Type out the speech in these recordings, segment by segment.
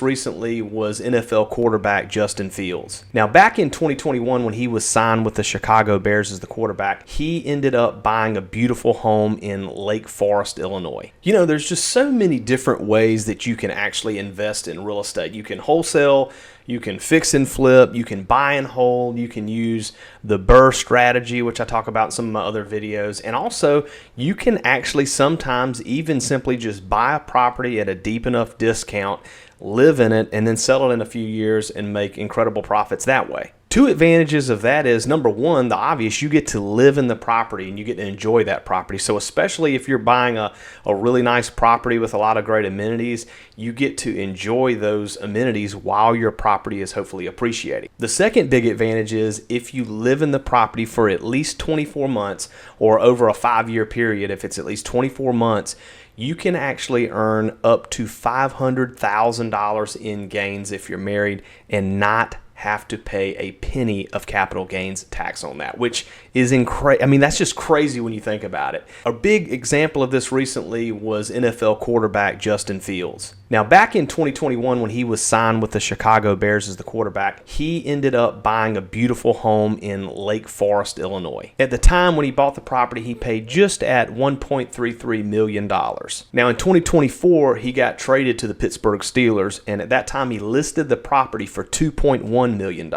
recently was NFL quarterback Justin Fields. Now, back in 2021, when he was signed with the Chicago Bears as the quarterback, he ended up buying a beautiful home in Lake Forest, Illinois. You know, there's just so many different ways that you can actually invest in real estate. You can wholesale, you can fix and flip, you can buy and hold, you can use the BRRRR strategy, which I talk about in some of my other videos, and also you can actually sometimes even simply just buy a property at a deep enough discount, live in it, and then sell it in a few years and make incredible profits that way. Two advantages of that is, number one, the obvious, you get to live in the property and you get to enjoy that property. So especially if you're buying a really nice property with a lot of great amenities, you get to enjoy those amenities while your property is hopefully appreciating. The second big advantage is if you live in the property for at least 24 months or over a 5-year period, if it's at least 24 months, you can actually earn up to $500,000 in gains if you're married and not have to pay a penny of capital gains tax on that, which is incredible. I mean, that's just crazy when you think about it. A big example of this recently was NFL quarterback Justin Fields. Now, back in 2021, when he was signed with the Chicago Bears as the quarterback, he ended up buying a beautiful home in Lake Forest, Illinois. At the time when he bought the property, he paid just at $1.33 million. Now, in 2024, he got traded to the Pittsburgh Steelers, and at that time, he listed the property for $2.1 million.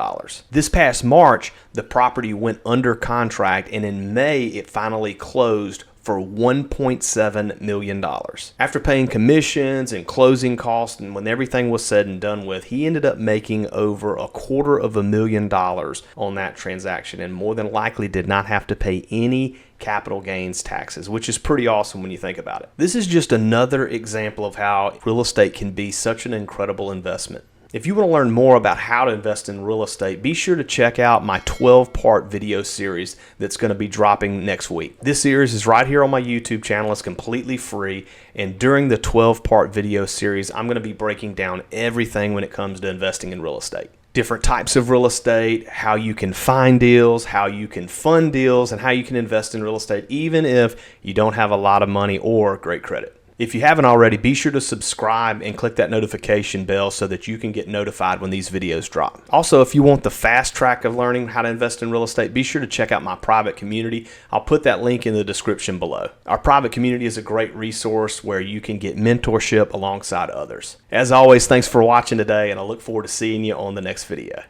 This past March, the property went under contract, and in May, it finally closed for $1.7 million. After paying commissions and closing costs, and when everything was said and done with, he ended up making over $250,000 on that transaction, and more than likely did not have to pay any capital gains taxes, which is pretty awesome when you think about it. This is just another example of how real estate can be such an incredible investment. If you want to learn more about how to invest in real estate, be sure to check out my 12-part video series that's going to be dropping next week. This series is right here on my YouTube channel. It's completely free, and during the 12-part video series, I'm going to be breaking down everything when it comes to investing in real estate. Different types of real estate, how you can find deals, how you can fund deals, and how you can invest in real estate even if you don't have a lot of money or great credit. If you haven't already, be sure to subscribe and click that notification bell so that you can get notified when these videos drop. Also, if you want the fast track of learning how to invest in real estate, be sure to check out my private community. I'll put that link in the description below. Our private community is a great resource where you can get mentorship alongside others. As always, thanks for watching today, and I look forward to seeing you on the next video.